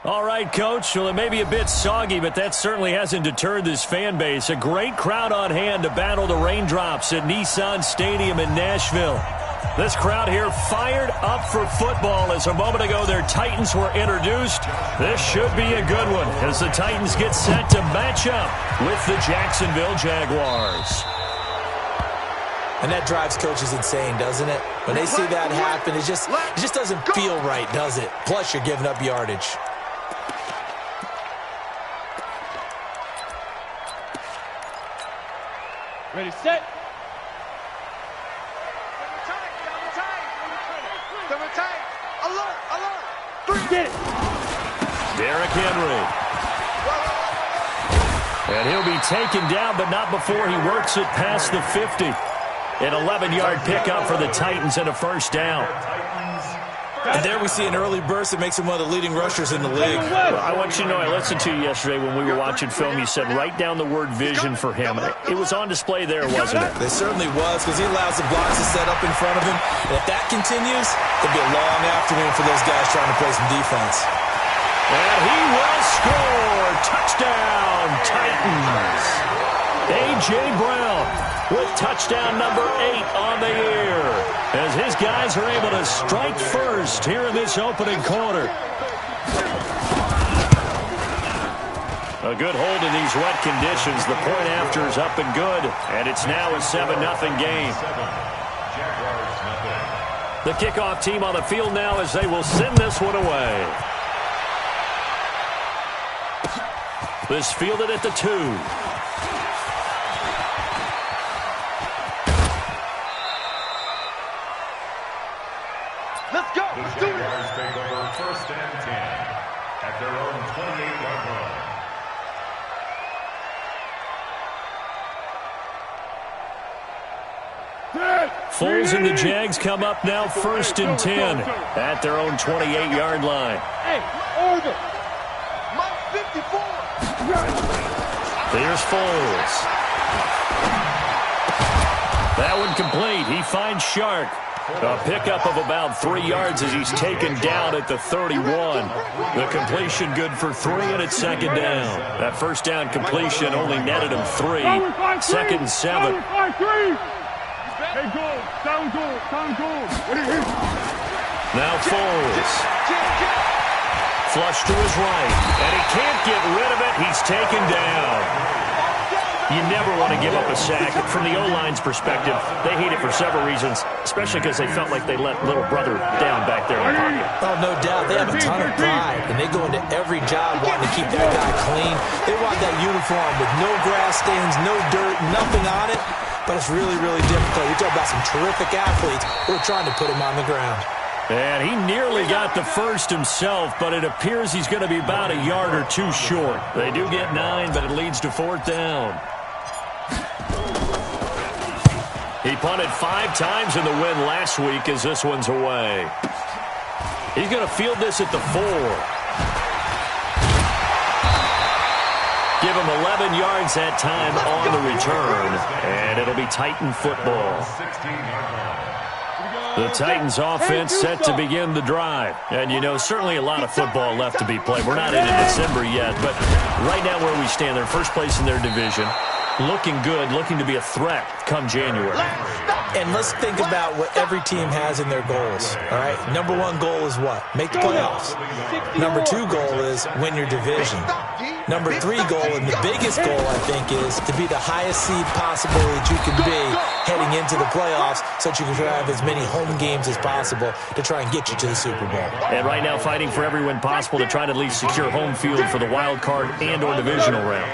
All right, Coach. Well, it may be a bit soggy, but that certainly hasn't deterred this fan base. A great crowd on hand to battle the raindrops at Nissan Stadium in Nashville. This crowd here fired up for football as a moment ago their Titans were introduced. This should be a good one as the Titans get set to match up with the Jacksonville Jaguars. And that drives coaches insane, doesn't it? When they see that happen, it just doesn't feel right, does it? Plus, you're giving up yardage. Ready, set. Alert. Get it. Derrick Henry. And he'll be taken down, but not before he works it past the 50. An 11-yard pickup for the Titans and a first down. And there we see an early burst that makes him one of the leading rushers in the league. Well, I want you to know, I listened to you yesterday when we were watching film. You said write down the word vision for him. It was on display there, wasn't it? It certainly was, because he allows the blocks to set up in front of him. And if that continues, it'll be a long afternoon for those guys trying to play some defense. And he will score. Touchdown, Titans. A.J. Brown with touchdown number 8 on the year as his guys are able to strike first here in this opening quarter. A good hold in these wet conditions. The point after is up and good, and it's now a 7-0 game. The kickoff team on the field now as they will send this one away. This fielded at the 2. Let's go. The Jaguars take over 1st and 10 at their own 28-yard line. Foles and the Jags come up now 1st and 10 at their own 28-yard line. Hey, order. Mike 54. There's Foles. That one complete. He finds Shark. A pickup of about 3 yards as he's taken down at the 31. The completion good for 3, and it's 2nd down. That first down completion only netted him 3. 2nd and 7. Now Foles. Flush to his right, and he can't get rid of it. He's taken down. You never want to give up a sack. From the O-line's perspective, they hate it for several reasons, especially because they felt like they let little brother down back there in the pocket. Oh, no doubt. They have a ton of pride, and they go into every job wanting to keep that guy clean. They want that uniform with no grass stains, no dirt, nothing on it. But it's really, really difficult. You talk about some terrific athletes who are trying to put him on the ground. And he nearly got the first himself, but it appears he's going to be about a yard or 2 short. They do get 9, but it leads to 4th down. He punted 5 times in the win last week as this one's away. He's going to field this at the 4. Give him 11 yards that time on the return, and it'll be Titan football. The Titans offense set to begin the drive. And, you know, certainly a lot of football left to be played. We're not into December yet, but right now where we stand, they're first place in their division. Looking good, looking to be a threat come January. And let's think about what every team has in their goals, all right? Number 1 goal is what? Make the playoffs. Number 2 goal is win your division. Number 3 goal, and the biggest goal, I think, is to be the highest seed possible that you can be heading into the playoffs so that you can have as many home games as possible to try and get you to the Super Bowl. And right now fighting for every win possible to try to at least secure home field for the wild card and or divisional round.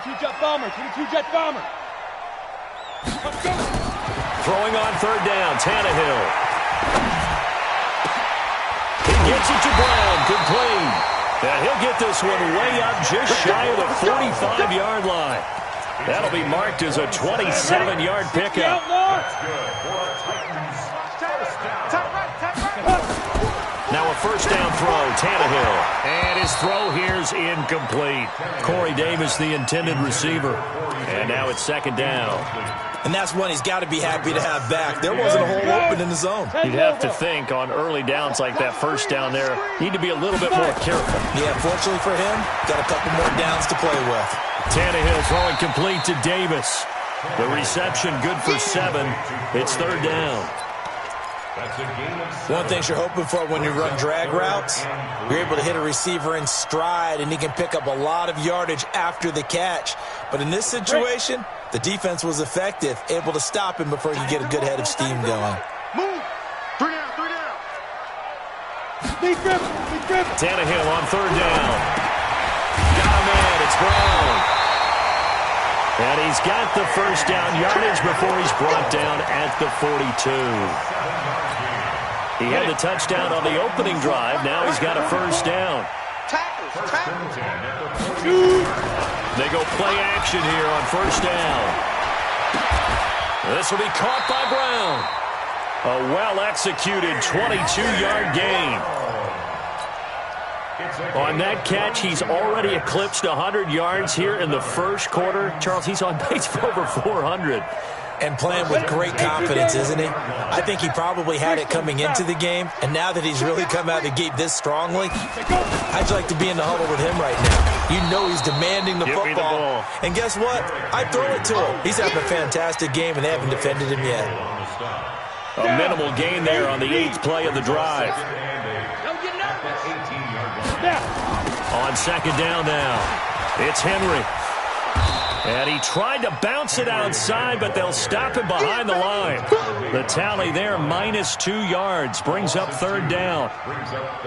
22-jet bomber, 22-jet bomber. Let's go. Throwing on 3rd down, Tannehill. He gets it to Brown, complete. And he'll get this one way up just shy of the 45-yard line. That'll be marked as a 27-yard pickup. Now a first down throw, Tannehill. And his throw here's incomplete. Corey Davis, the intended receiver. And now it's second down. And that's one he's got to be happy to have back. There wasn't a hole open in the zone. You'd have to think on early downs like that first down there, need to be a little bit more careful. Yeah, fortunately for him, got a couple more downs to play with. Tannehill throwing complete to Davis. The reception good for 7. It's third down. One thing you're hoping for when you run drag routes, you're able to hit a receiver in stride, and he can pick up a lot of yardage after the catch. But in this situation, the defense was effective, able to stop him before he could get a good head of steam going. Move. 3 down, 3 down. Big grip, big grip. Tannehill on third down. Got him in. It's Brown. And he's got the first down yardage before he's brought down at the 42. He had the touchdown on the opening drive. Now he's got a first down. They go play action here on first down. This will be caught by Brown. A well-executed 22-yard gain. On that catch, he's already eclipsed 100 yards here in the first quarter. Charles, he's on pace for over 400. And playing with great confidence, isn't he? I think he probably had it coming into the game, and now that he's really come out of the gate this strongly, I'd like to be in the huddle with him right now. You know he's demanding the Give me the football. ball. And guess what? I throw it to him. He's having a fantastic game, and they haven't defended him yet. A minimal gain there on the 8th play of the drive. On second down now, it's Henry. And he tried to bounce it outside, but they'll stop him behind the line. The tally there, -2 yards, brings up third down.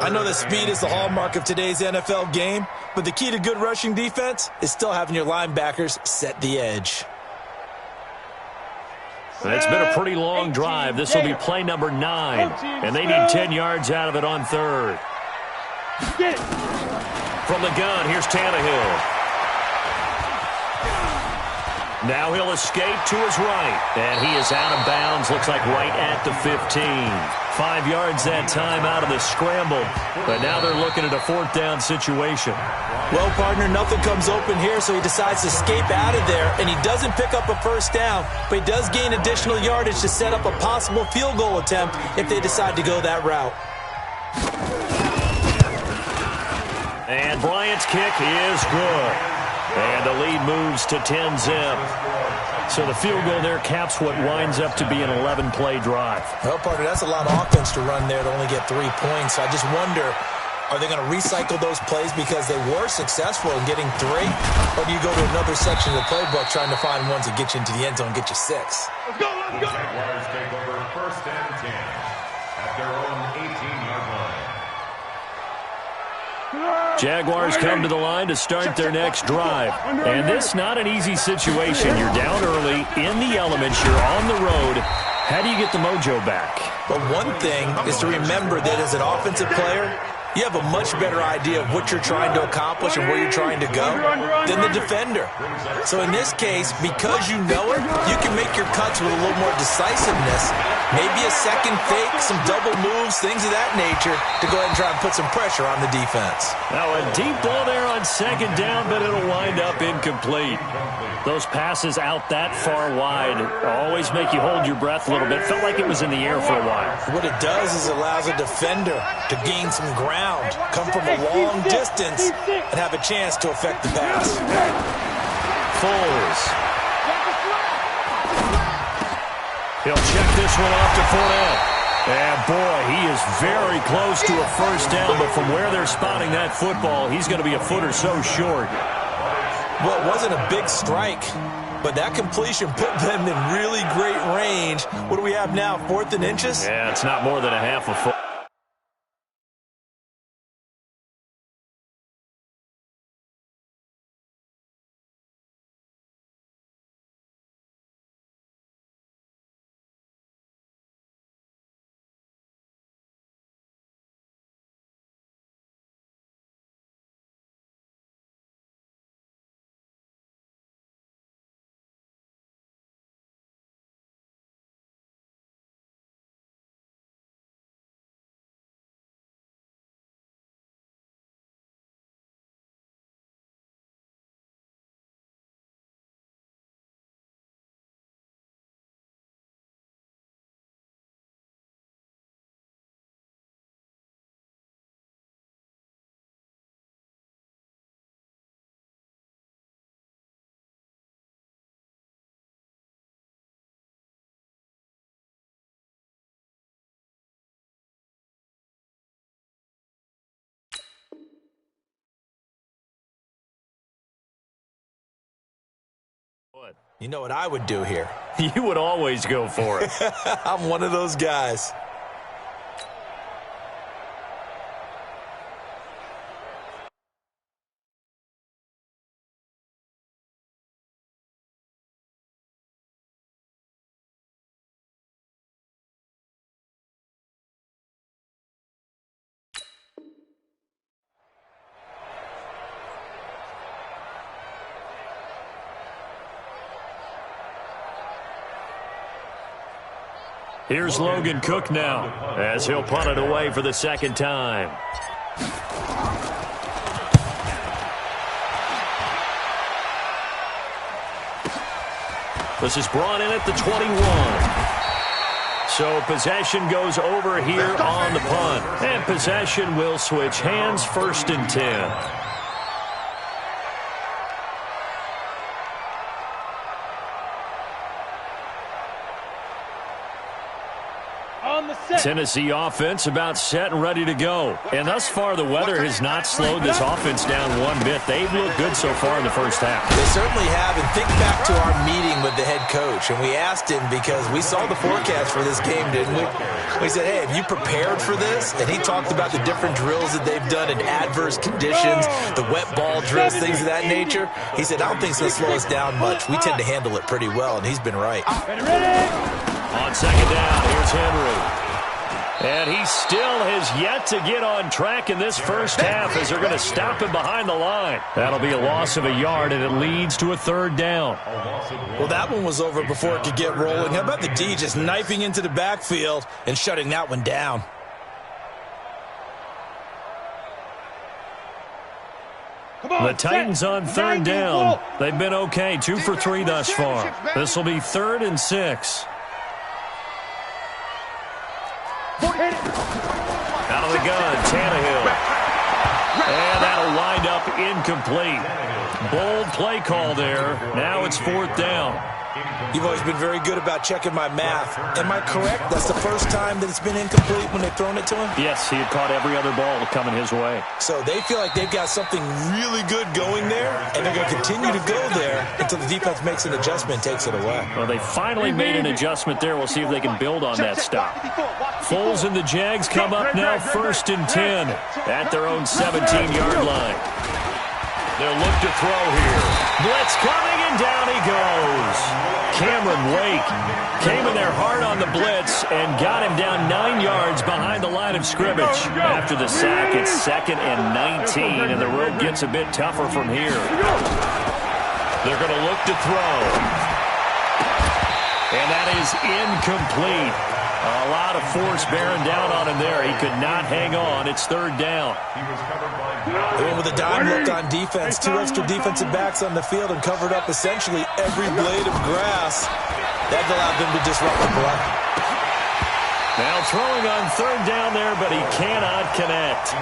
I know that speed is the hallmark of today's NFL game, but the key to good rushing defense is still having your linebackers set the edge. It's been a pretty long drive. This will be play number 9, and they need 10 yards out of it on third. From the gun, here's Tannehill. Now he'll escape to his right, and he is out of bounds, looks like right at the 15. 5 yards that time out of the scramble, but now they're looking at a fourth down situation. Well, partner, nothing comes open here, so he decides to escape out of there, and he doesn't pick up a first down, but he does gain additional yardage to set up a possible field goal attempt if they decide to go that route. And Bryant's kick is good. And the lead moves to 10-zip. So the field goal there caps what winds up to be an 11-play drive. Well, partner, that's a lot of offense to run there to only get 3 points. I just wonder, are they going to recycle those plays because they were successful in getting 3? Or do you go to another section of the playbook trying to find ones that get you into the end zone and get you 6? Let's go, let's go. Jaguars take over first and 10 at their own 18-yard line. Jaguars come to the line to start their next drive. And this not an easy situation. You're down early, in the elements, you're on the road. How do you get the mojo back? But one thing is to remember that as an offensive player, you have a much better idea of what you're trying to accomplish and where you're trying to go than the defender. So in this case, because you know it, you can make your cuts with a little more decisiveness. Maybe a second fake, some double moves, things of that nature to go ahead and try and put some pressure on the defense. Now a deep ball there on second down, but it'll wind up incomplete. Those passes out that far wide always make you hold your breath a little bit. Felt like it was in the air for a while. What it does is allows a defender to gain some ground, come from a long distance, and have a chance to affect the pass. Foles. He'll check this one off to Fournette. And boy, he is very close to a first down, but from where they're spotting that football, he's going to be a foot or so short. Well, it wasn't a big strike, but that completion put them in really great range. What do we have now, 4th and inches? Yeah, it's not more than a half a foot. You know what I would do here? You would always go for it. I'm one of those guys. Here's Logan Cook now, as he'll punt it away for the second time. This is brought in at the 21. So possession goes over here on the punt. And possession will switch hands, 1st and 10. Tennessee offense about set and ready to go. And thus far, the weather has not slowed this offense down one bit. They've looked good so far in the first half. They certainly have. And think back to our meeting with the head coach. And we asked him, because we saw the forecast for this game, didn't we? We said, hey, have you prepared for this? And he talked about the different drills that they've done in adverse conditions, the wet ball drills, things of that nature. He said, I don't think it's going to slow us down much. We tend to handle it pretty well, and he's been right. On second down, here's Henry. And he still has yet to get on track in this first half, as they're going to stop him behind the line. That'll be a loss of a yard, and it leads to a 3rd down. Well, that one was over before it could get rolling. How about the D just knifing into the backfield and shutting that one down? The Titans on 3rd down. They've been okay, 2 for 3 thus far. This will be 3rd and 6. Out of the gun, Tannehill. And that'll wind up incomplete. Bold play call there. Now it's 4th down. You've always been very good about checking my math. Am I correct? That's the first time that it's been incomplete when they've thrown it to him? Yes, he had caught every other ball coming his way. So they feel like they've got something really good going there, and they're going to continue to go there until the defense makes an adjustment and takes it away. Well, they finally made an adjustment there. We'll see if they can build on that stop. Foles and the Jags come up now, 1st and 10 at their own 17-yard line. They'll look to throw here. Blitz coming, and down he goes. Cameron Wake came in there hard on the blitz and got him down 9 yards behind the line of scrimmage. After the sack, it's 2nd and 19, and the road gets a bit tougher from here. They're going to look to throw. And that is incomplete. A lot of force bearing down on him there. He could not hang on. It's 3rd down. They went with a dime look on defense. 2 extra defensive backs on the field and covered up essentially every blade of grass. That allowed them to disrupt the play. Now throwing on 3rd down there, but he cannot connect.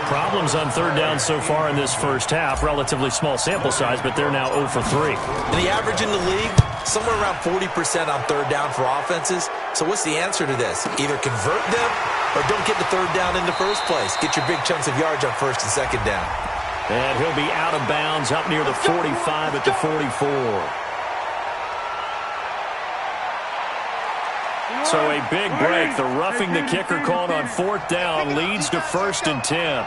Problems on 3rd down so far in this first half. Relatively small sample size, but they're now 0 for 3. And the average in the league, somewhere around 40% on 3rd down for offenses. So what's the answer to this? Either convert them or don't get the 3rd down in the first place. Get your big chunks of yards on 1st and 2nd down. And he'll be out of bounds up near the 45 at the 44. So a big break. The roughing the kicker called on 4th down leads to 1st and 10.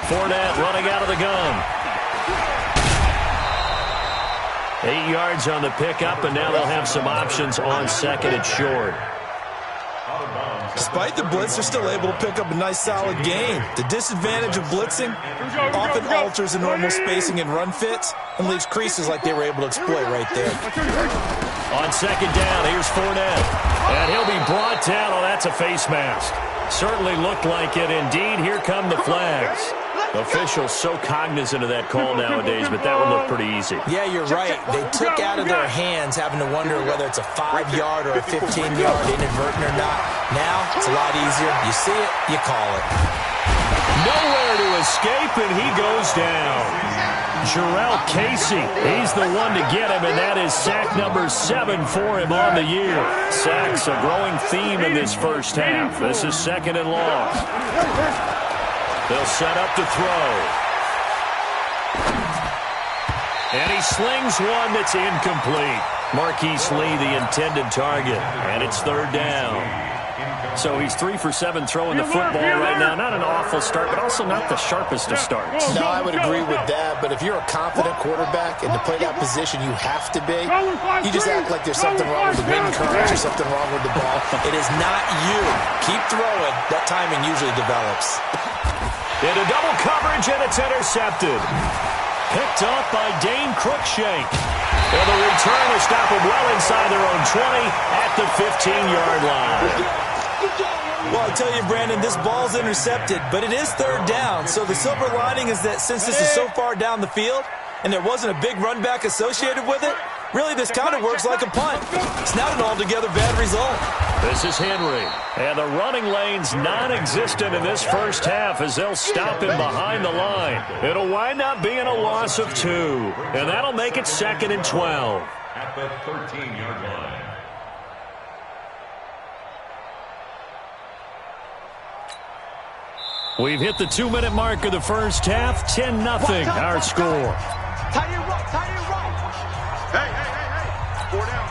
Fournette running out of the gun. 8 yards on the pickup, and now they'll have some options on 2nd and short. Despite the blitz, they're still able to pick up a nice, solid gain. The disadvantage of blitzing often alters the normal spacing and run fits and leaves creases like they were able to exploit right there. On 2nd down, here's Fournette. And he'll be brought down. Oh, that's a face mask. Certainly looked like it. Indeed, here come the flags. Officials so cognizant of that call nowadays, but that would look pretty easy. Yeah, you're right. They took out of their hands having to wonder whether it's a 5-yard or a 15-yard inadvertent or not. Now, it's a lot easier. You see it, you call it. Nowhere to escape, and he goes down. Jurrell Casey, he's the one to get him, and that is sack number 7 for him on the year. Sacks a growing theme in this first half. This is 2nd and long. They'll set up to throw. And he slings one that's incomplete. Marquise Lee, the intended target. And it's third down. So he's 3 for 7 throwing the football right now. Not an awful start, but also not the sharpest of starts. No, I would agree with that. But if you're a confident quarterback and to play that position you have to be, you just act like there's something wrong with the wind currents or something wrong with the ball. It is not you. Keep throwing. That timing usually develops. Into double coverage, and it's intercepted. Picked off by Dane Cruikshank. And the return will stop them well inside their own 20 at the 15-yard line. Well, I tell you, Brandon, this ball's intercepted, but it is third down. So the silver lining is that since this is so far down the field and there wasn't a big run back associated with it, really this kind of works like a punt. It's not an altogether bad result. This is Henry. And the running lane's non-existent in this first half as they'll stop him behind the line. It'll wind up being a loss of 2. And that'll make it 2nd and 12. At the 13-yard line. We've hit the 2-minute mark of the first half. 10-0 our score. Tie it right. Hey. 4 down.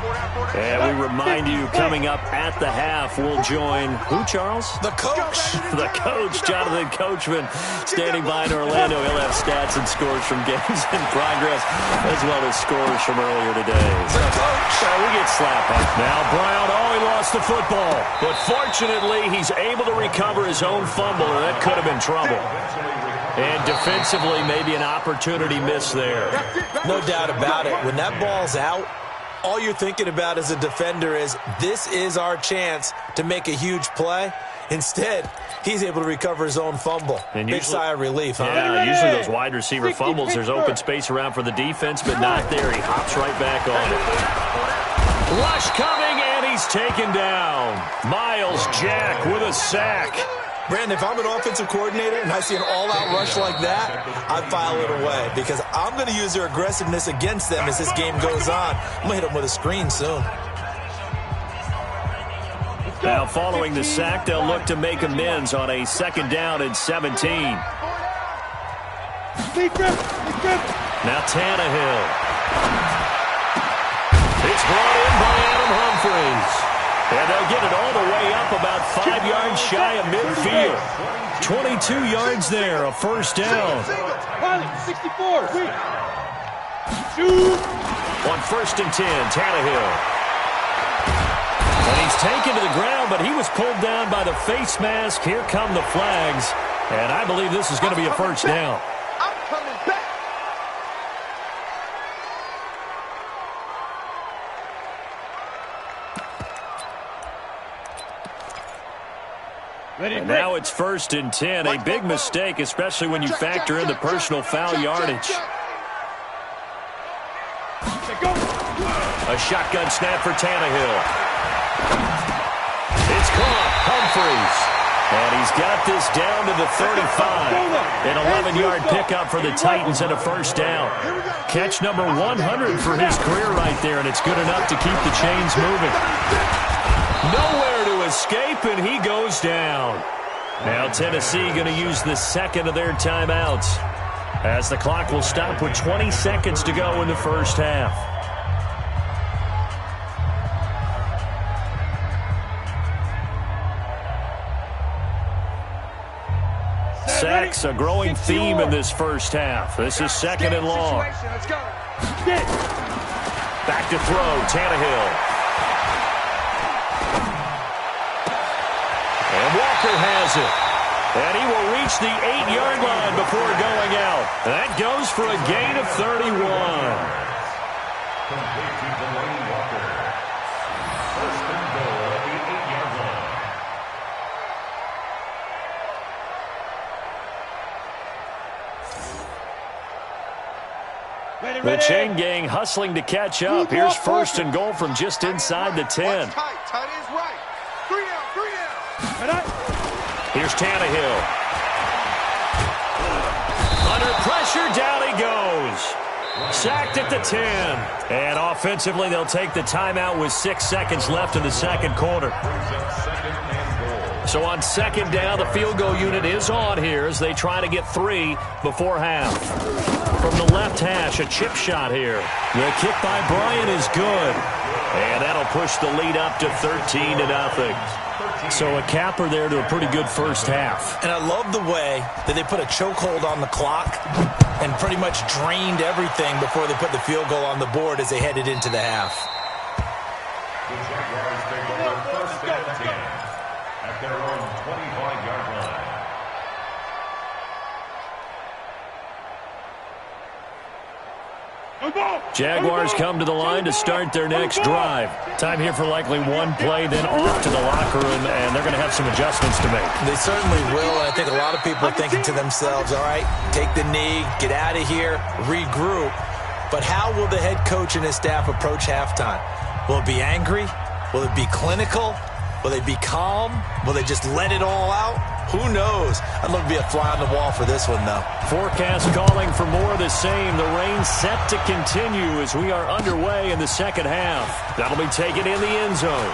And we remind you, coming up at the half, we'll join who, Charles? The coach. The coach, Jonathan Coachman, standing by in Orlando. He'll have stats and scores from games in progress, as well as scores from earlier today. The coach. We get slapped. Now Brown, he lost the football. But fortunately, he's able to recover his own fumble, or that could have been trouble. And defensively, maybe an opportunity missed there. No doubt about it. When that ball's out, all you're thinking about as a defender is, this is our chance to make a huge play. Instead, he's able to recover his own fumble. And big sigh of relief, huh? Yeah, usually those wide receiver fumbles, there's open space around for the defense, but not there. He hops right back on it. Rush coming, and he's taken down. Miles Jack with a sack. Brandon, if I'm an offensive coordinator and I see an all-out rush like that, I file it away because I'm going to use their aggressiveness against them as this game goes on. I'm going to hit them with a screen soon. Now following the sack, they'll look to make amends on a 2nd down and 17. Now Tannehill. It's brought in by Adam Humphries. And they'll get it all the way up about 5 yards shy of midfield. 22 yards there, a first down. 64. On 1st and 10, Tannehill. And he's taken to the ground, but he was pulled down by the face mask. Here come the flags. And I believe this is going to be a first down. I'm coming back. And now it's 1st and 10. A big mistake, especially when you factor in the personal foul yardage. A shotgun snap for Tannehill. It's caught. Humphries. And he's got this down to the 35. An 11-yard pickup for the Titans and a first down. Catch number 100 for his career right there, and it's good enough to keep the chains moving. Nowhere to escape, and he goes down. Now Tennessee going to use the 2nd of their timeouts as the clock will stop with 20 seconds to go in the first half. Sacks, a growing theme in this first half. This is 2nd and long. Back to throw, Tannehill. And Walker has it. And he will reach the 8-yard line before going out. That goes for a gain of 31. Complete to Delanie Walker. 1st and goal at the 8-yard line. The chain gang hustling to catch up. Here's 1st and goal from just inside the 10. Tight is right. 3 down. Here's Tannehill. Under pressure, down he goes. Sacked at the 10. And offensively, they'll take the timeout with 6 seconds left in the second quarter. Brings up 2nd and goal. So on second down, the field goal unit is on here as they try to get 3 before half. From the left hash, a chip shot here. The kick by Bryant is good. And that'll push the lead up to 13-0. So a capper there to a pretty good first half. And I love the way that they put a chokehold on the clock and pretty much drained everything before they put the field goal on the board as they headed into the half. The Jaguars take over first and 10 at their own 25-yard line. Jaguars come to the line to start their next drive. Time here for likely one play, then off to the locker room, and they're going to have some adjustments to make. They certainly will, and I think a lot of people are thinking to themselves, all right, take the knee, get out of here, regroup. But how will the head coach and his staff approach halftime? Will it be angry? Will it be clinical? Will they be calm? Will they just let it all out? Who knows? I'd love to be a fly on the wall for this one, though. Forecast calling for more of the same. The rain set to continue as we are underway in the second half. That'll be taken in the end zone.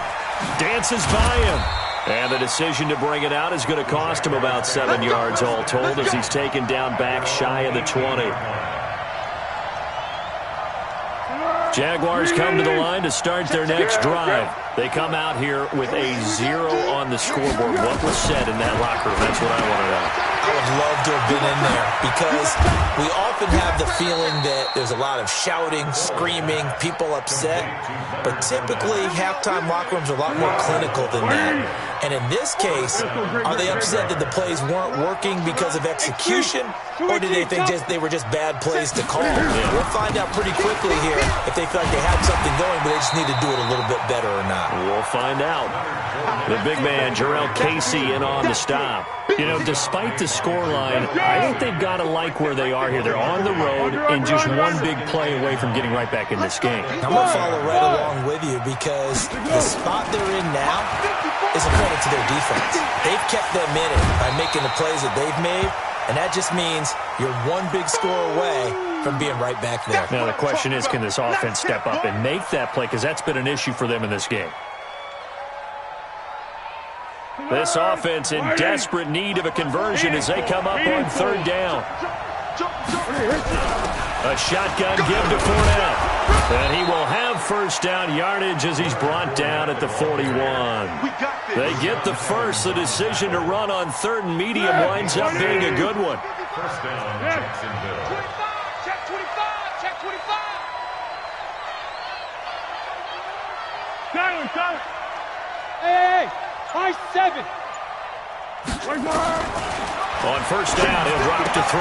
Dances by him. And the decision to bring it out is going to cost him about 7 yards all told as he's taken down back shy of the 20. Jaguars come to the line to start their next drive. They come out here with a 0 on the scoreboard. What was said in that locker room? That's what I want to know. I would love to have been in there because we often have the feeling that there's a lot of shouting, screaming, people upset. But typically, halftime locker rooms are a lot more clinical than that. And in this case, are they upset that the plays weren't working because of execution? Or did they think they were just bad plays to call? We'll find out pretty quickly here if they feel like they had something going, but they just need to do it a little bit better or not. We'll find out. The big man, Jarrell Casey, in on the stop. You know, despite the scoreline, I think they've got to like where they are here. They're on the road and just one big play away from getting right back in this game. I'm going to follow right along with you because the spot they're in now is a credit to their defense. They've kept them in it by making the plays that they've made, and that just means you're one big score away from being right back there. Now, the question is, can this offense step up and make that play? Because that's been an issue for them in this game. This offense in desperate need of a conversion as they come up on third down. A shotgun give to Fournette. And he will have first down yardage as he's brought down at the 41. They get the first. The decision to run on third and medium winds up being a good one. First down, Jacksonville. Check 25, check 25. Silence. Hey, high 7. On first down, he'll drop to throw.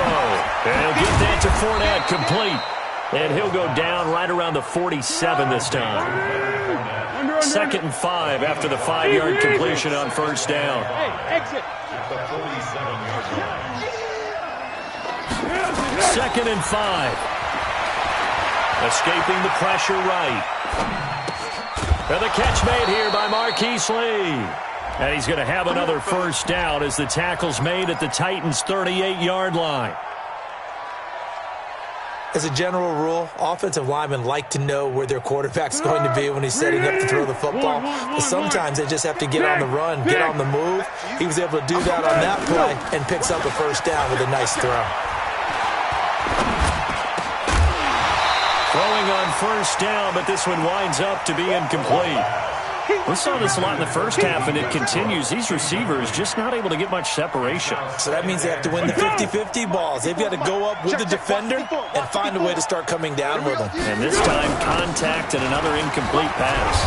And he'll get that to Fournette, complete. And he'll go down right around the 47 this time. 2nd and 5 after the 5-yard completion on first down. Hey, exit. The 47-yard line. 2nd and 5. Escaping the pressure right. And the catch made here by Marquise Lee. And he's going to have another first down as the tackle's made at the Titans' 38-yard line. As a general rule, offensive linemen like to know where their quarterback's going to be when he's setting up to throw the football. But sometimes they just have to get on the run, get on the move. He was able to do that on that play and picks up a first down with a nice throw. Throwing on first down, but this one winds up to be incomplete. We saw this a lot in the first half, and it continues. These receivers just not able to get much separation. So that means they have to win the 50-50 balls. They've got to go up with the defender and find a way to start coming down with them. And this time, contact and another incomplete pass.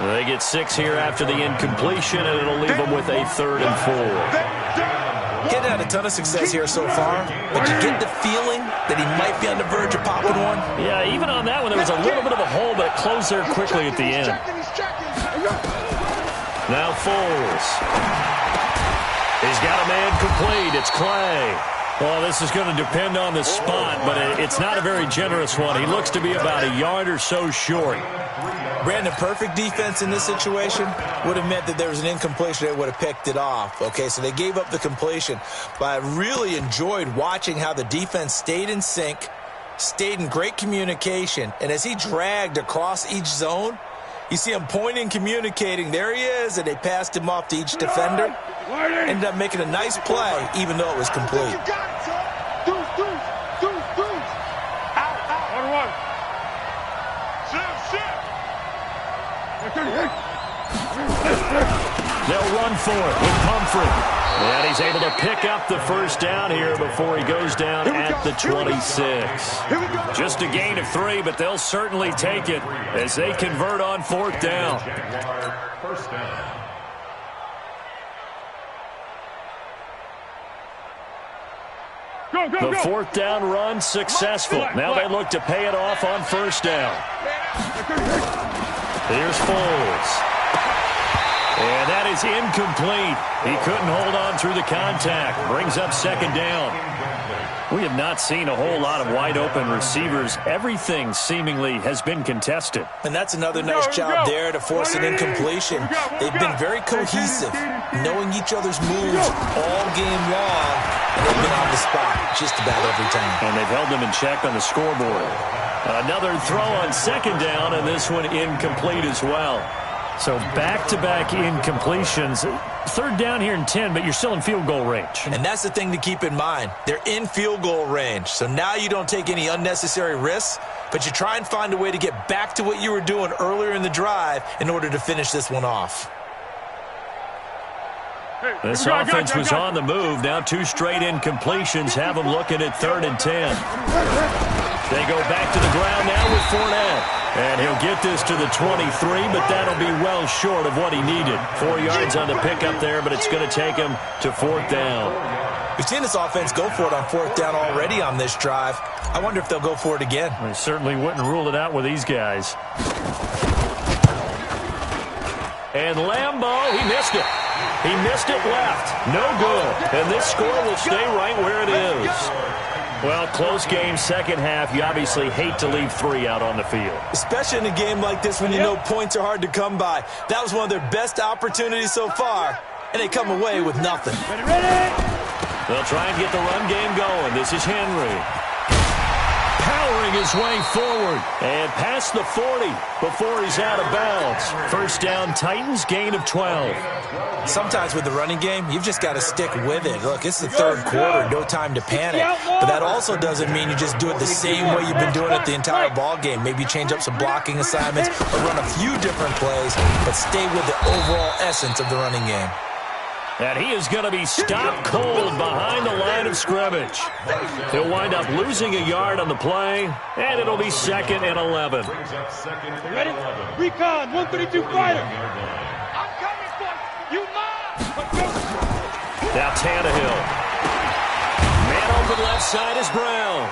They get 6 here after the incompletion, and it'll leave them with a 3rd and 4. Getting had a ton of success here so far, but you get the feeling that he might be on the verge of popping one. Yeah, even on that one, there was a little bit of a hole, but it closed there quickly at the end. Now Foles. He's got a man complete. It's Clay. Well, this is going to depend on the spot, but it's not a very generous one. He looks to be about a yard or so short. Brandon, perfect defense in this situation would have meant that there was an incompletion that would have picked it off. Okay, so they gave up the completion. But I really enjoyed watching how the defense stayed in sync, stayed in great communication, and as he dragged across each zone, You see him pointing, communicating. There he is, and they passed him off to each defender. Ended up making a nice play, even though it was complete. They'll run for it with Pumphrey. And he's able to pick up the first down here before he goes down at the 26. Just a gain of 3, but they'll certainly take it as they convert on 4th down. First down. The 4th down run successful. Now they look to pay it off on 1st down. Here's Foles. And that is incomplete. He couldn't hold on through the contact. Brings up 2nd down. We have not seen a whole lot of wide-open receivers. Everything seemingly has been contested. And that's another nice job there to force an incompletion. They've been very cohesive, knowing each other's moves all game long, and they've been on the spot just about every time. And they've held them in check on the scoreboard. Another throw on 2nd down, and this one incomplete as well. So back-to-back incompletions. 3rd down here in 10, but you're still in field goal range. And that's the thing to keep in mind. They're in field goal range. So now you don't take any unnecessary risks, but you try and find a way to get back to what you were doing earlier in the drive in order to finish this one off. This offense was on the move. Now 2 straight incompletions have them looking at 3rd and 10. They go back to the ground now with Fournette. And he'll get this to the 23, but that'll be well short of what he needed. 4 yards on the pickup there, but it's going to take him to 4th down. We've seen this offense go for it on 4th down already on this drive. I wonder if they'll go for it again. I certainly wouldn't rule it out with these guys. And Lambeau, he missed it. He missed it left. No good. And this score will stay right where it is. Well, close game, second half. You obviously hate to leave 3 out on the field. Especially in a game like this when you know points are hard to come by. That was one of their best opportunities so far, and they come away with nothing. They'll try and get the run game going. This is Henry. Powering his way forward and past the 40 before he's out of bounds. First down, Titans, gain of 12. Sometimes with the running game, you've just got to stick with it. Look, it's the 3rd quarter, no time to panic. But that also doesn't mean you just do it the same way you've been doing it the entire ball game. Maybe change up some blocking assignments or run a few different plays, but stay with the overall essence of the running game. And he is going to be stopped cold behind the line of scrimmage. He'll wind up losing a yard on the play, and it'll be 2nd and 11. Ready? Recon, 132 fighter. I'm coming for you. Now Tannehill. Man open left side is Brown.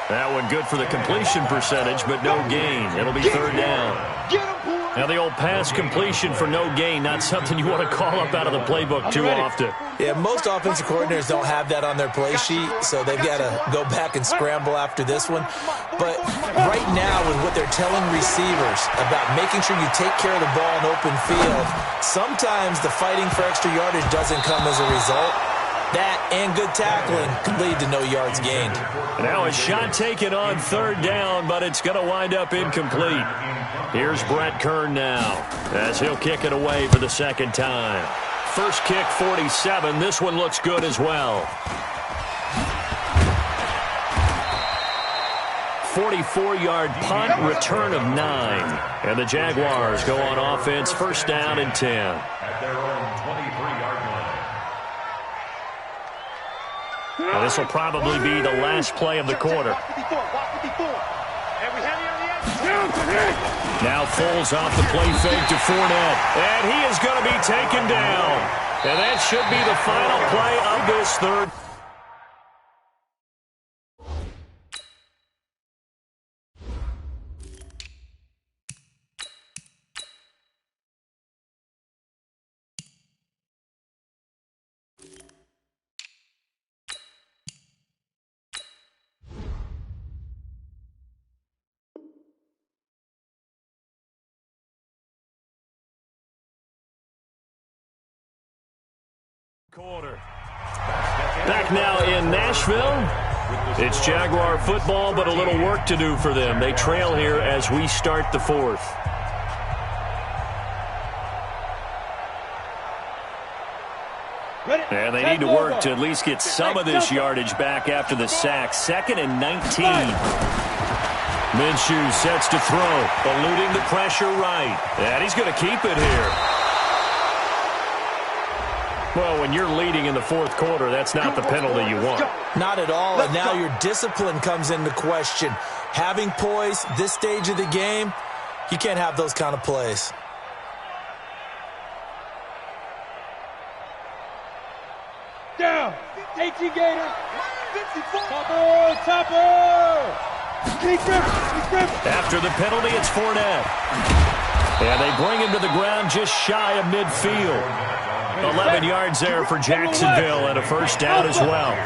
That one good for the completion percentage, but no gain. It'll be 3rd down. Now the old pass completion for no gain, not something you want to call up out of the playbook too often. Yeah, most offensive coordinators don't have that on their play sheet, so they've got to go back and scramble after this one. But right now, with what they're telling receivers about making sure you take care of the ball in open field, sometimes the fighting for extra yardage doesn't come as a result. That and good tackling can lead to no yards gained. Now a shot taken on 3rd down, but it's going to wind up incomplete. Here's Brett Kern now as he'll kick it away for the 2nd time. First kick, 47. This one looks good as well. 44-yard punt, return of 9. And the Jaguars go on offense, 1st down and 10. At their own 23-yard line. Now this will probably be the last play of the quarter. Now Foles off the play fake to Fournette. And he is going to be taken down. And that should be the final play of this 3rd. Quarter. Back now in Nashville. It's Jaguar football, but a little work to do for them. They trail here as we start the 4th. And they need to work to at least get some of this yardage back after the sack. 2nd and 19. Minshew sets to throw, eluding the pressure right. And he's going to keep it here. Well, when you're leading in the 4th quarter, that's not the penalty you want. Not at all, and now your discipline comes into question. Having poise this stage of the game, you can't have those kind of plays. Down. AT Gator. Topper. After the penalty, it's Fournette. And they bring him to the ground just shy of midfield. 11 yards there for Jacksonville and a first down as well.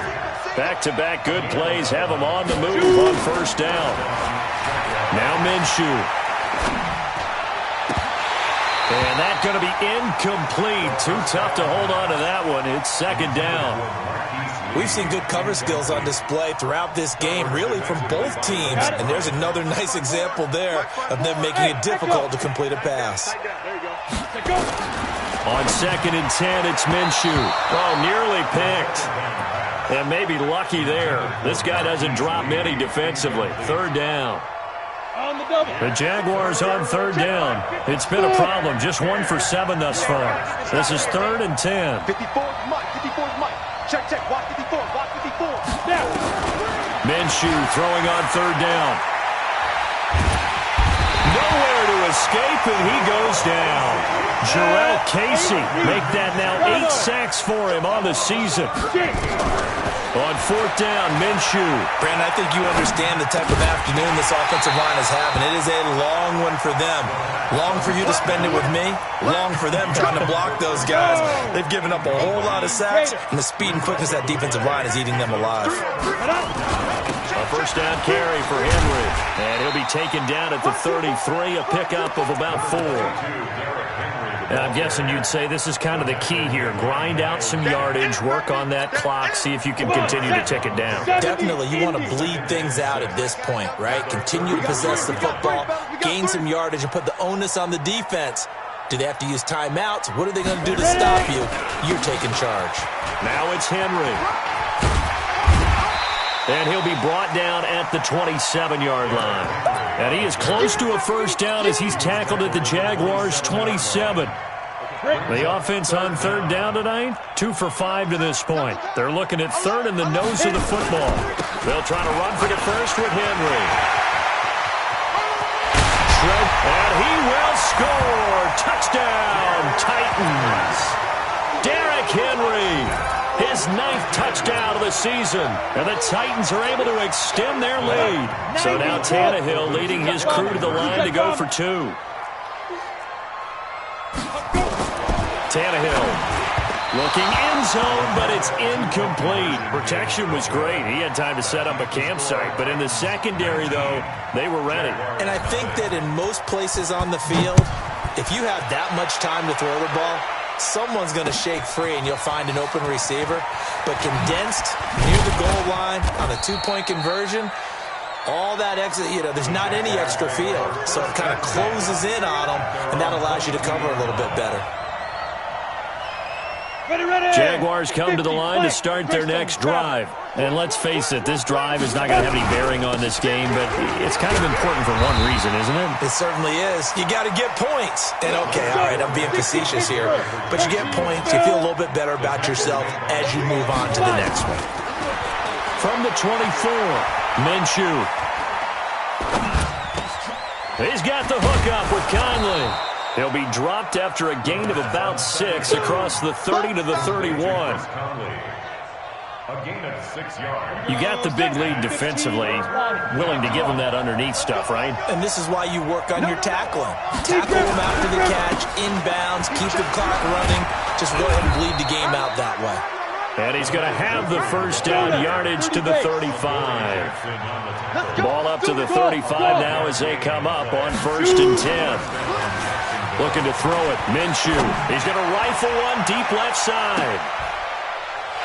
Back-to-back good plays have them on the move on first down. Now Minshew. And that's going to be incomplete. Too tough to hold on to that one. It's 2nd down. We've seen good cover skills on display throughout this game, really from both teams. And there's another nice example there of them making it difficult to complete a pass. On 2nd and 10, it's Minshew. Oh, nearly picked. And maybe lucky there. This guy doesn't drop many defensively. 3rd down. The Jaguars on 3rd down. It's been a problem. Just 1 for 7 thus far. This is 3rd and 10. 54's Mike. 54's Mike. Check. Watch 54. Watch 54. Now. Minshew throwing on 3rd down. Nowhere to escape, and he goes down. Jurrell Casey make that now 8 sacks for him on the season. On 4th down, Minshew. Brandon, I think you understand the type of afternoon this offensive line is having. It is a long one for them. Long for you to spend it with me. Long for them trying to block those guys. They've given up a whole lot of sacks, and the speed and quickness of that defensive line is eating them alive. A first down carry for Henry. And he'll be taken down at the 33, a pickup of about 4. And I'm guessing you'd say this is kind of the key here. Grind out some yardage, work on that clock, see if you can continue to tick it down. Definitely, you want to bleed things out at this point, right? Continue to possess the football, gain some yardage, and put the onus on the defense. Do they have to use timeouts? What are they going to do to stop you? You're taking charge. Now it's Henry. And he'll be brought down at the 27-yard line. And he is close to a first down as he's tackled at the Jaguars' 27. The offense on 3rd down tonight, 2 for 5 to this point. They're looking at 3rd in the nose of the football. They'll try to run for the first with Henry. And he will score. Touchdown, Titans. Derrick Henry. His 9th touchdown of the season. And the Titans are able to extend their lead. So now Tannehill leading his crew to the line to go for 2. Tannehill looking end zone, but it's incomplete. Protection was great. He had time to set up a campsite. But in the secondary, though, they were ready. And I think that in most places on the field, if you have that much time to throw the ball, someone's going to shake free and you'll find an open receiver. But condensed near the goal line on a 2-point conversion, all that exit, there's not any extra field. So it kind of closes in on them, and that allows you to cover a little bit better. Jaguars come to the line to start their next drive. And let's face it, this drive is not going to have any bearing on this game, but it's kind of important for one reason, isn't it? It certainly is. You got to get points. And okay, all right, I'm being facetious here, but you get points, you feel a little bit better about yourself as you move on to the next one. From the 24, Minshew. He's got the hook up with Conley. He'll be dropped after a gain of about 6 across the 30 to the 31. You got the big lead defensively, willing to give him that underneath stuff, right? And this is why you work on your tackling. Tackle him after the catch, inbounds, keep the clock running. Just go ahead and bleed the game out that way. And he's going to have the first down yardage to the 35. Ball up to the 35 now as they come up on 1st and 10. Looking to throw it, Minshew. He's going to rifle one deep left side.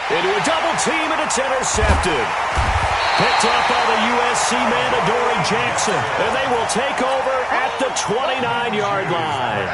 Into a double team, and it's intercepted. Picked up by the USC man, Adoree Jackson. And they will take over at the 29-yard line.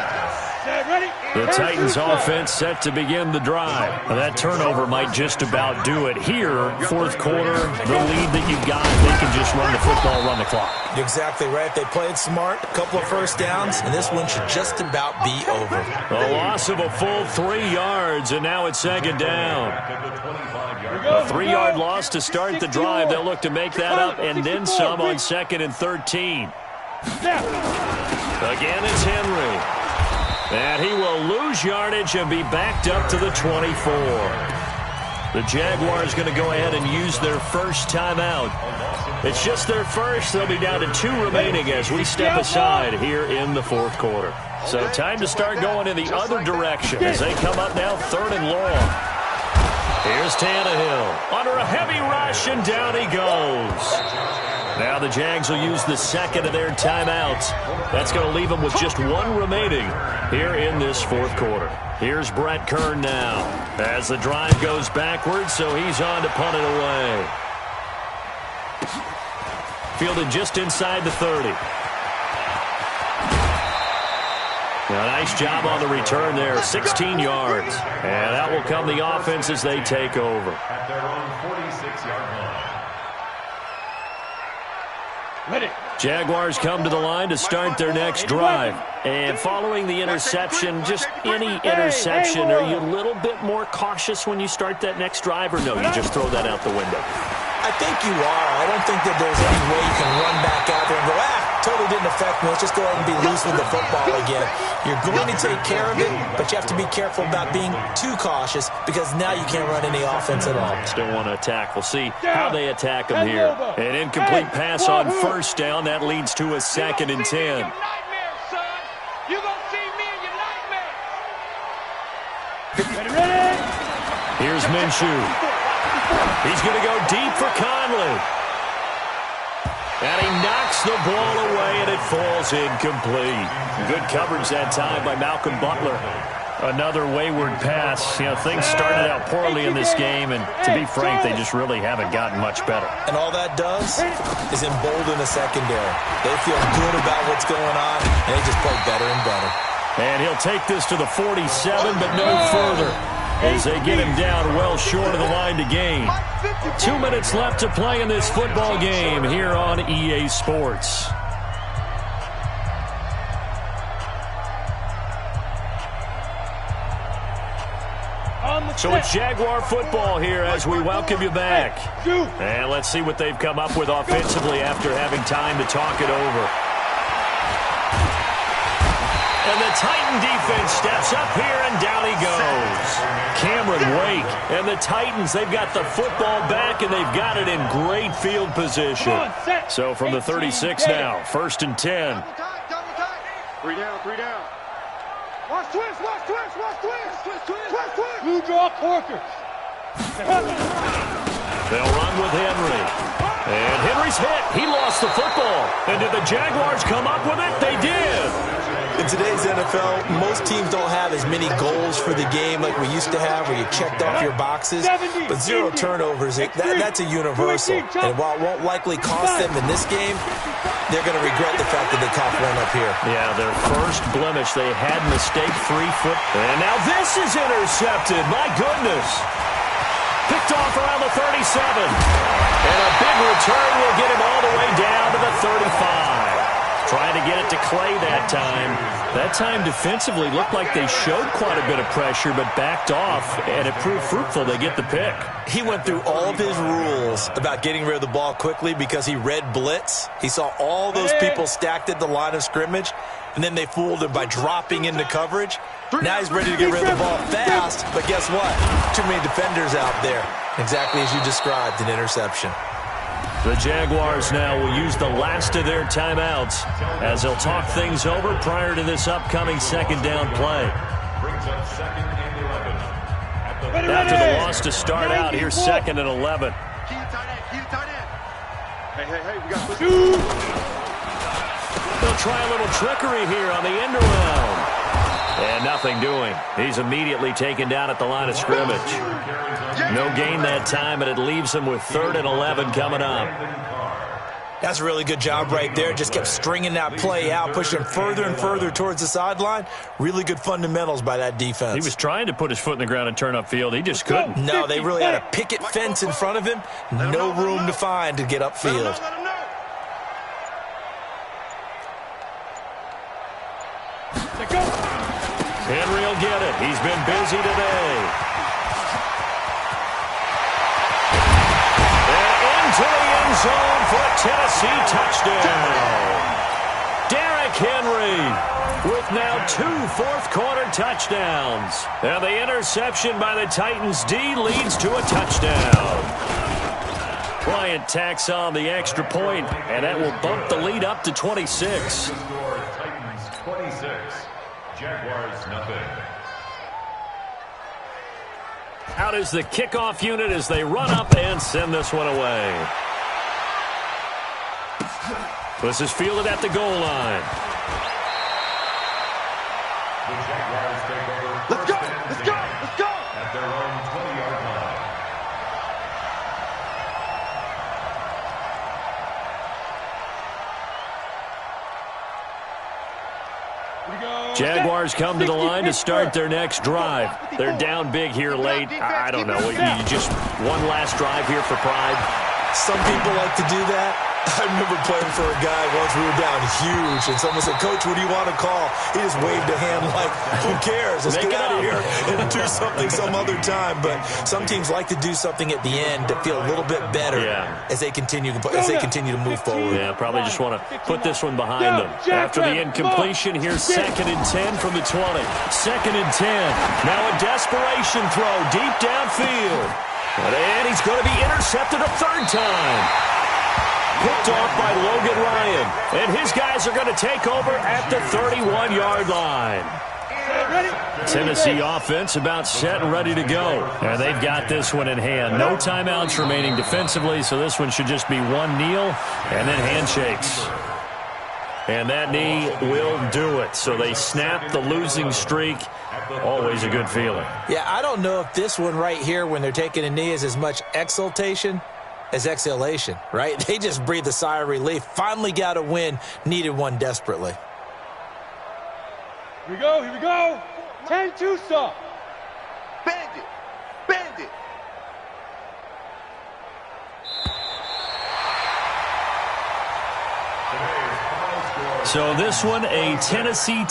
The Titans offense set to begin the drive. That turnover might just about do it. Here, fourth quarter, the lead that you've got, they can just run the football, run the clock. You're exactly right. They played smart, a couple of first downs, and this one should just about be over. A loss of a full 3 yards, and now it's second down. A 3-yard loss to start the drive. They'll look to make that up and then some on 2nd and 13. Again, it's Henry. And he will lose yardage and be backed up to the 24. The Jaguars going to go ahead and use their first timeout. It's just their first. They'll be down to 2 remaining as we step aside here in the fourth quarter. So time to start going in the other direction as they come up now 3rd and long. Here's Tannehill under a heavy rush, and down he goes. Now the Jags will use the second of their timeouts. That's going to leave them with just 1 remaining here in this fourth quarter. Here's Brett Kern now as the drive goes backwards, so he's on to punt it away. Fielded just inside the 30. Now, nice job on the return there, 16 yards. And that will come the offense as they take over. At their own 46-yard line. Jaguars come to the line to start their next drive. And following the interception, just any interception, are you a little bit more cautious when you start that next drive, or no, you just throw that out the window? I think you are. I don't think that there's any way you can run back out there and go, totally didn't affect me. Let's just go ahead and be loose with the football again. You're going to take care of it, but you have to be careful about being too cautious because now you can't run any offense at all. Still want to attack. We'll see how they attack them here. An incomplete pass on first down. That leads to a 2nd and 10. Here's Minshew. He's going to go deep for Conley. And he knocks the ball away, and it falls incomplete. Good coverage that time by Malcolm Butler. Another wayward pass. You know, things started out poorly in this game, and to be frank, they just really haven't gotten much better. And all that does is embolden the secondary. They feel good about what's going on, and they just play better and better. And he'll take this to the 47, but no further, as they get him down well short of the line to gain. 2 minutes left to play in this football game here on EA Sports. So it's Jaguar football here as we welcome you back. And let's see what they've come up with offensively after having time to talk it over. And the Titan defense steps up here, and down he goes. Cameron Wake and the Titans, they've got the football back, and they've got it in great field position. So from the 36 now, 1st and 10. 3 down. Watch twist. Blue draw Corker. They'll run with Henry. And Henry's hit. He lost the football. And did the Jaguars come up with it? They did. In today's NFL, most teams don't have as many goals for the game like we used to have, where you checked off your boxes. But 0 turnovers, that's a universal. And while it won't likely cost them in this game, they're going to regret the fact that they coughed one up here. Yeah, their first blemish. They had mistake-free foot. And now this is intercepted. My goodness. Picked off around the 37. And a big return will get him all the way down to the 35. Trying to get it to Clay that time. That time defensively looked like they showed quite a bit of pressure but backed off, and it proved fruitful. They get the pick. He went through all of his rules about getting rid of the ball quickly because he read blitz. He saw all those people stacked at the line of scrimmage, and then they fooled him by dropping into coverage. Now he's ready to get rid of the ball fast, but guess what? Too many defenders out there. Exactly as you described, an interception. The Jaguars now will use the last of their timeouts as they'll talk things over prior to this upcoming 2nd down play. After the loss to start out, here's 2nd and 11. Hey, we got They'll try a little trickery here on the end around. And nothing doing. He's immediately taken down at the line of scrimmage. No gain that time, and it leaves him with 3rd and 11 coming up. That's a really good job right there. Just kept stringing that play out, pushing further and further towards the sideline. Really good fundamentals by that defense. He was trying to put his foot in the ground and turn upfield. He just couldn't. No, they really had a picket fence in front of him. No room to find to get upfield. Henry will get it. He's been busy today. To the end zone for a Tennessee touchdown. Derrick Henry with now 2 fourth-quarter touchdowns. And the interception by the Titans D leads to a touchdown. Bryant tacks on the extra point, and that will bump the lead up to 26. Titans 26, Jaguars nothing. Out is the kickoff unit as they run up and send this one away. This is fielded at the goal line. The Jaguars take over. Let's go! Let's go! Let's go! At their own 20-yard line. Jaguars come to the line to start their next drive. They're down big here late. I don't know. You just one last drive here for pride. Some people like to do that. I remember playing for a guy once. We were down huge, and someone said, "Coach, what do you want to call?" He just waved a hand like, "Who cares? Let's get out of here and do something some other time." But some teams like to do something at the end to feel a little bit better as they continue to move forward. Yeah, probably just want to put this one behind them. After the incompletion, here's 2nd and 10 from the 20. 2nd and 10. Now a desperation throw deep downfield. And he's going to be intercepted a 3rd time. Picked off by Logan Ryan. And his guys are going to take over at the 31-yard line. Tennessee offense about set and ready to go. And they've got this one in hand. No timeouts remaining defensively, so this one should just be one kneel and then handshakes. And that knee will do it. So they snap the losing streak. Always a good feeling. Yeah, I don't know if this one right here when they're taking a knee is as much exultation as exhalation, right? They just breathed a sigh of relief. Finally got a win. Needed one desperately. Here we go, here we go. 10-2 stop. Bandit, bandit. So this one, a Tennessee